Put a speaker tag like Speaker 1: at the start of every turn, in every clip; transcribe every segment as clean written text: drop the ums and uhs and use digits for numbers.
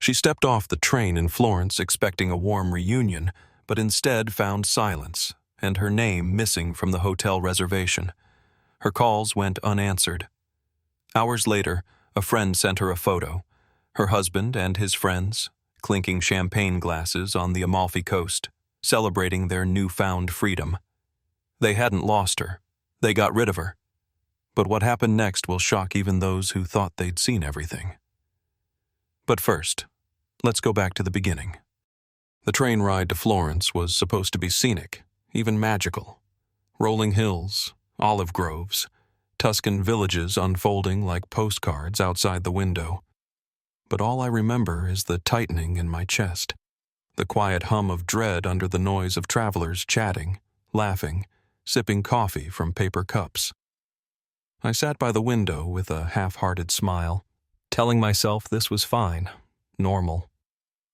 Speaker 1: She stepped off the train in Florence expecting a warm reunion, but instead found silence and her name missing from the hotel reservation. Her calls went unanswered. Hours later, a friend sent her a photo. Her husband and his friends, clinking champagne glasses on the Amalfi Coast, celebrating their newfound freedom. They hadn't lost her. They got rid of her. But what happened next will shock even those who thought they'd seen everything. But first, let's go back to the beginning. The train ride to Florence was supposed to be scenic, even magical. Rolling hills, olive groves, Tuscan villages unfolding like postcards outside the window. But all I remember is the tightening in my chest, the quiet hum of dread under the noise of travelers chatting, laughing, sipping coffee from paper cups. I sat by the window with a half-hearted smile, telling myself this was fine, normal.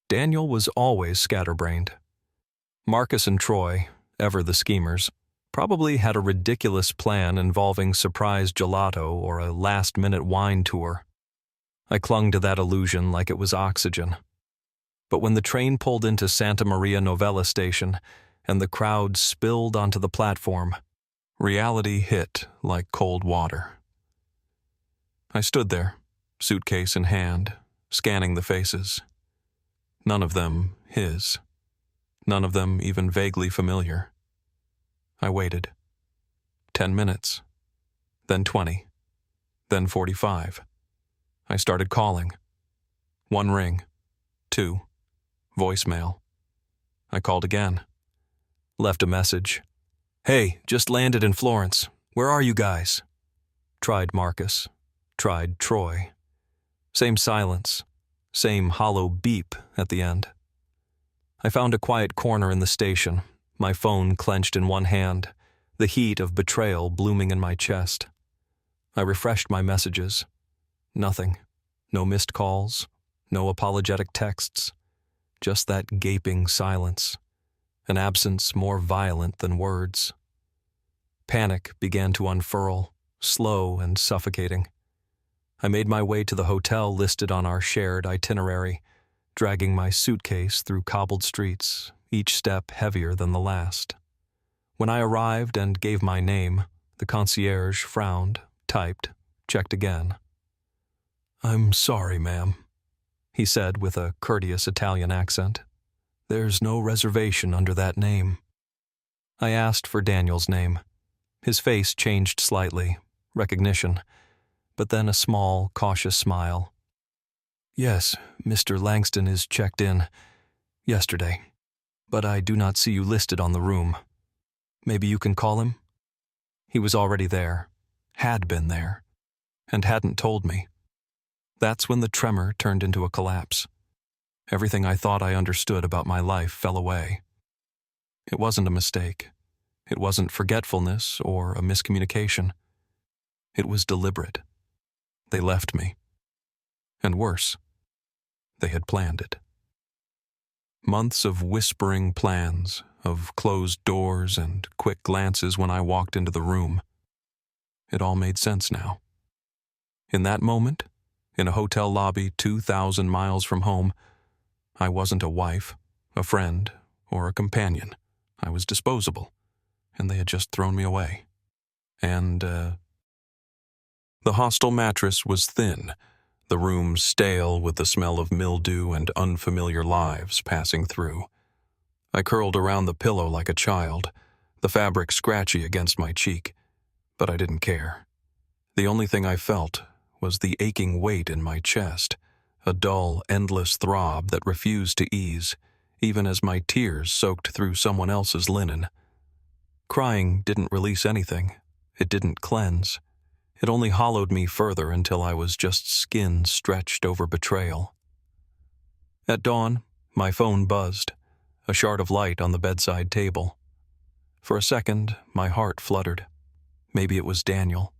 Speaker 1: Daniel was always scatterbrained. Marcus and Troy, ever the schemers, probably had a ridiculous plan involving surprise gelato or a last-minute wine tour. I clung to that illusion like it was oxygen. But when the train pulled into Santa Maria Novella station and the crowd spilled onto the platform, reality hit like cold water. I stood there, suitcase in hand, scanning the faces. None of them his. None of them even vaguely familiar. I waited. 10 minutes. Then 20. Then 45. I started calling. 1 ring. 2. Voicemail. I called again. Left a message. "Hey, just landed in Florence. Where are you guys?" Tried Marcus. Tried Troy. Same silence. Same hollow beep at the end. I found a quiet corner in the station, my phone clenched in one hand, the heat of betrayal blooming in my chest. I refreshed my messages. Nothing. No missed calls. No apologetic texts. Just that gaping silence. An absence more violent than words. Panic began to unfurl, slow and suffocating. I made my way to the hotel listed on our shared itinerary, dragging my suitcase through cobbled streets, each step heavier than the last. When I arrived and gave my name, the concierge frowned, typed, checked again. "I'm sorry, ma'am," he said with a courteous Italian accent. "There's no reservation under that name." I asked for Daniel's name. His face changed slightly, recognition, but then a small, cautious smile. "Yes, Mr. Langston is checked in yesterday, but I do not see you listed on the room. Maybe you can call him?" He was already there, had been there, and hadn't told me. That's when the tremor turned into a collapse. Everything I thought I understood about my life fell away. It wasn't a mistake. It wasn't forgetfulness or a miscommunication. It was deliberate. They left me. And worse, they had planned it. Months of whispering plans, of closed doors and quick glances when I walked into the room. It all made sense now. In that moment, in a hotel lobby 2,000 miles from home, I wasn't a wife, a friend, or a companion. I was disposable, and they had just thrown me away. And, the hostel mattress was thin, the room stale with the smell of mildew and unfamiliar lives passing through. I curled around the pillow like a child, the fabric scratchy against my cheek, but I didn't care. The only thing I felt was the aching weight in my chest, a dull, endless throb that refused to ease, even as my tears soaked through someone else's linen. Crying didn't release anything. It didn't cleanse. It only hollowed me further until I was just skin stretched over betrayal. At dawn, my phone buzzed, a shard of light on the bedside table. For a second, my heart fluttered. Maybe it was Daniel.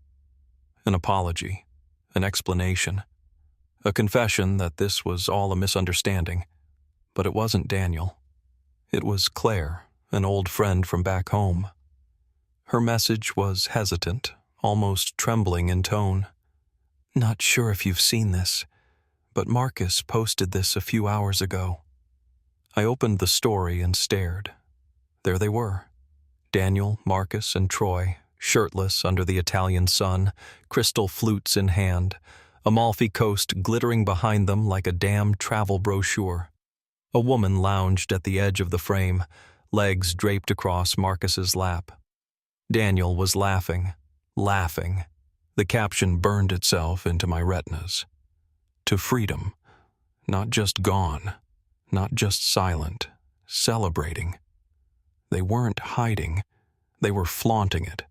Speaker 1: An apology, an explanation, a confession that this was all a misunderstanding. But it wasn't Daniel. It was Claire, an old friend from back home. Her message was hesitant, almost trembling in tone. "Not sure if you've seen this, but Marcus posted this a few hours ago. I opened the story and stared. There they were. Daniel, Marcus, and Troy, shirtless under the Italian sun, crystal flutes in hand, Amalfi Coast glittering behind them like a damn travel brochure. A woman lounged at the edge of the frame, legs draped across Marcus's lap. Daniel was laughing. The caption burned itself into my retinas. To freedom. Not just gone. Not just silent. Celebrating. They weren't hiding. They were flaunting it.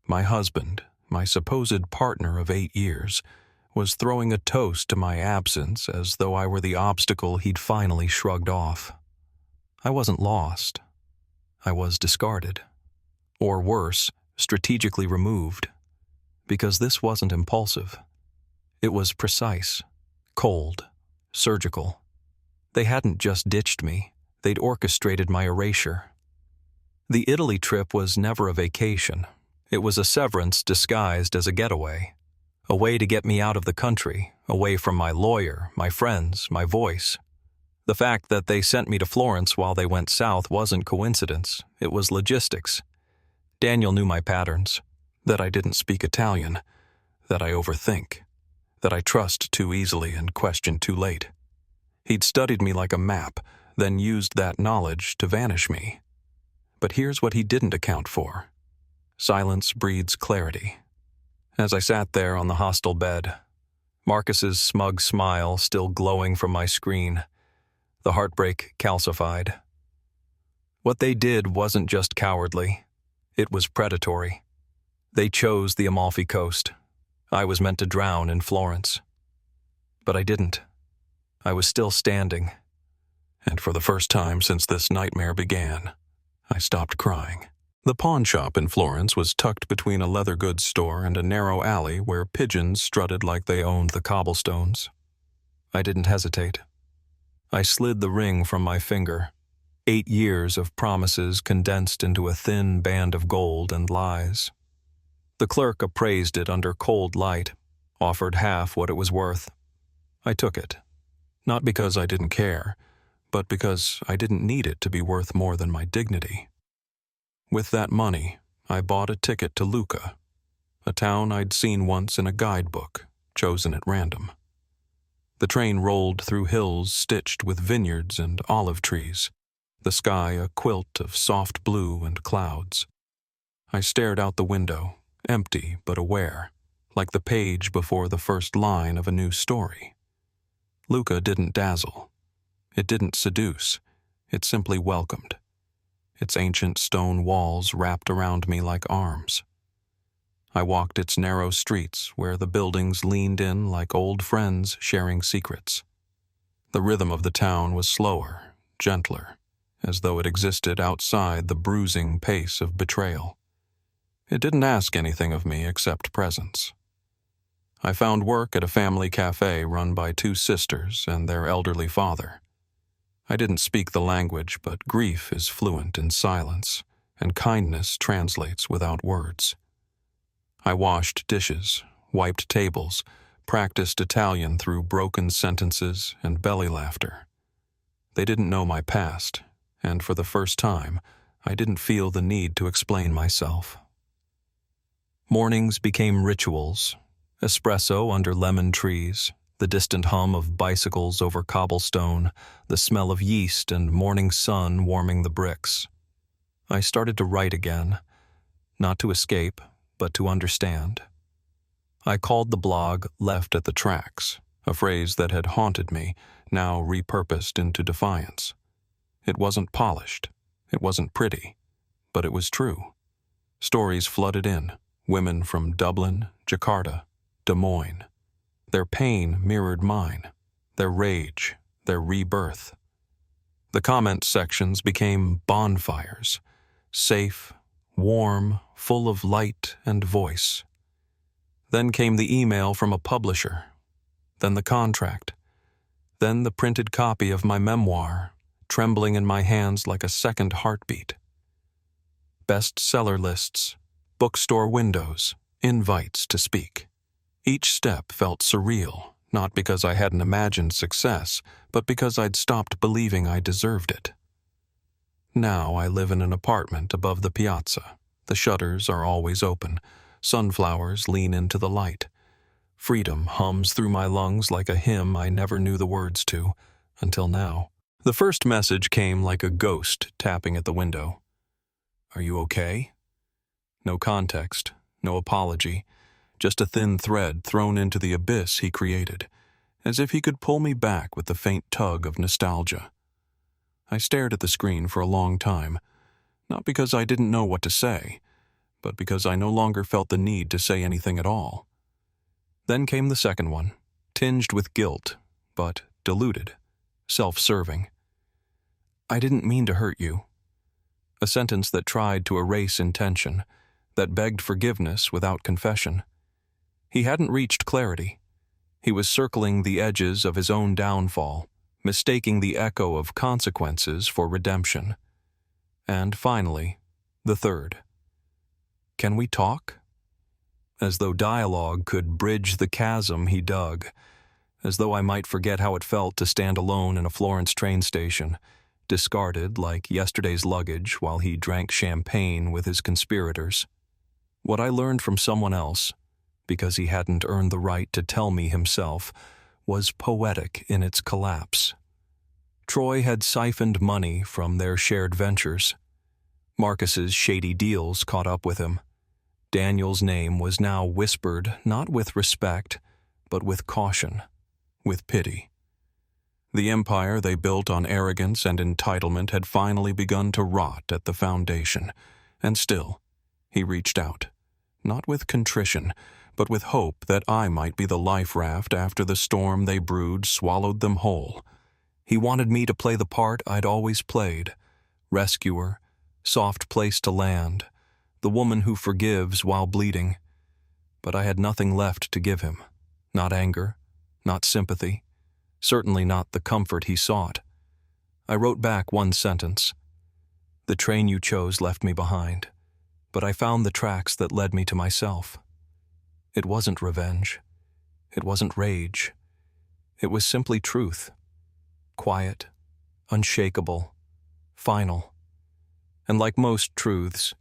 Speaker 1: My husband, my supposed partner of 8 years, was throwing a toast to my absence as though I were the obstacle he'd finally shrugged off. I wasn't lost. I was discarded. Or worse, strategically removed. Because this wasn't impulsive. It was precise, cold, surgical. They hadn't just ditched me, they'd orchestrated my erasure. The Italy trip was never a vacation. It was a severance disguised as a getaway. A way to get me out of the country, away from my lawyer, my friends, my voice. The fact that they sent me to Florence while they went south wasn't coincidence, it was logistics. Daniel knew my patterns, that I didn't speak Italian, that I overthink, that I trust too easily and question too late. He'd studied me like a map, then used that knowledge to vanish me. But here's what he didn't account for. Silence breeds clarity. As I sat there on the hostel bed, Marcus's smug smile still glowing from my screen, the heartbreak calcified. What they did wasn't just cowardly, it was predatory. They chose the Amalfi Coast. I was meant to drown in Florence. But I didn't. I was still standing. And for the first time since this nightmare began, I stopped crying. The pawn shop in Florence was tucked between a leather goods store and a narrow alley where pigeons strutted like they owned the cobblestones. I didn't hesitate. I slid the ring from my finger. 8 years of promises condensed into a thin band of gold and lies. The clerk appraised it under cold light, offered half what it was worth. I took it. Not because I didn't care, but because I didn't need it to be worth more than my dignity. With that money, I bought a ticket to Lucca, a town I'd seen once in a guidebook, chosen at random. The train rolled through hills stitched with vineyards and olive trees, the sky a quilt of soft blue and clouds. I stared out the window, empty but aware, like the page before the first line of a new story. Lucca didn't dazzle. It didn't seduce. It simply welcomed. Its ancient stone walls wrapped around me like arms. I walked its narrow streets where the buildings leaned in like old friends sharing secrets. The rhythm of the town was slower, gentler, as though it existed outside the bruising pace of betrayal. It didn't ask anything of me except presence. I found work at a family cafe run by 2 sisters and their elderly father. I didn't speak the language, but grief is fluent in silence, and kindness translates without words. I washed dishes, wiped tables, practiced Italian through broken sentences and belly laughter. They didn't know my past, and for the first time, I didn't feel the need to explain myself. Mornings became rituals, espresso under lemon trees, the distant hum of bicycles over cobblestone, the smell of yeast and morning sun warming the bricks. I started to write again, not to escape, but to understand. I called the blog Left at the Tracks, a phrase that had haunted me, now repurposed into defiance. It wasn't polished, it wasn't pretty, but it was true. Stories flooded in, women from Dublin, Jakarta, Des Moines. Their pain mirrored mine, their rage, their rebirth. The comment sections became bonfires, safe, warm, full of light and voice. Then came the email from a publisher, then the contract, then the printed copy of my memoir, trembling in my hands like a second heartbeat. Bestseller lists, bookstore windows, invites to speak. Each step felt surreal, Not because I hadn't imagined success, but because I'd stopped believing I deserved it. Now I live in an apartment above the piazza. The shutters are always open. Sunflowers lean into the light. Freedom hums through my lungs like a hymn I never knew the words to, until now. The first message came like a ghost tapping at the window. "Are you okay?" No context, no apology, just a thin thread thrown into the abyss he created, as if he could pull me back with the faint tug of nostalgia. I stared at the screen for a long time, not because I didn't know what to say, but because I no longer felt the need to say anything at all. Then came the second one, tinged with guilt, but diluted, self-serving. "I didn't mean to hurt you." A sentence that tried to erase intention, that begged forgiveness without confession. He hadn't reached clarity. He was circling the edges of his own downfall, mistaking the echo of consequences for redemption. And finally, the third. "Can we talk?" As though dialogue could bridge the chasm he dug, as though I might forget how it felt to stand alone in a Florence train station, discarded like yesterday's luggage while he drank champagne with his conspirators. What I learned from someone else, because he hadn't earned the right to tell me himself, was poetic in its collapse. Troy had siphoned money from their shared ventures. Marcus's shady deals caught up with him. Daniel's name was now whispered not with respect, but with caution, with pity. The empire they built on arrogance and entitlement had finally begun to rot at the foundation, and still, he reached out, not with contrition, but with hope that I might be the life raft after the storm they brewed swallowed them whole. He wanted me to play the part I'd always played, rescuer, soft place to land, the woman who forgives while bleeding. But I had nothing left to give him, not anger, not sympathy, certainly not the comfort he sought. I wrote back one sentence. "The train you chose left me behind, but I found the tracks that led me to myself." It wasn't revenge. It wasn't rage. It was simply truth. Quiet, unshakable, final. And like most truths,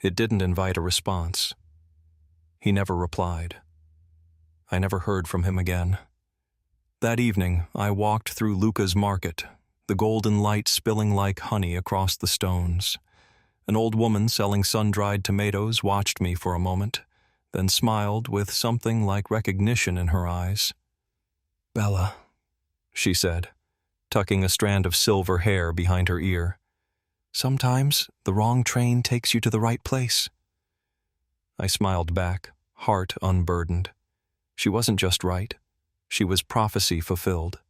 Speaker 1: it didn't invite a response. He never replied. I never heard from him again. That evening, I walked through Luca's market, the golden light spilling like honey across the stones. An old woman selling sun-dried tomatoes watched me for a moment, then smiled with something like recognition in her eyes. "Bella," she said, tucking a strand of silver hair behind her ear. "Sometimes the wrong train takes you to the right place." I smiled back, heart unburdened. She wasn't just right. She was prophecy fulfilled.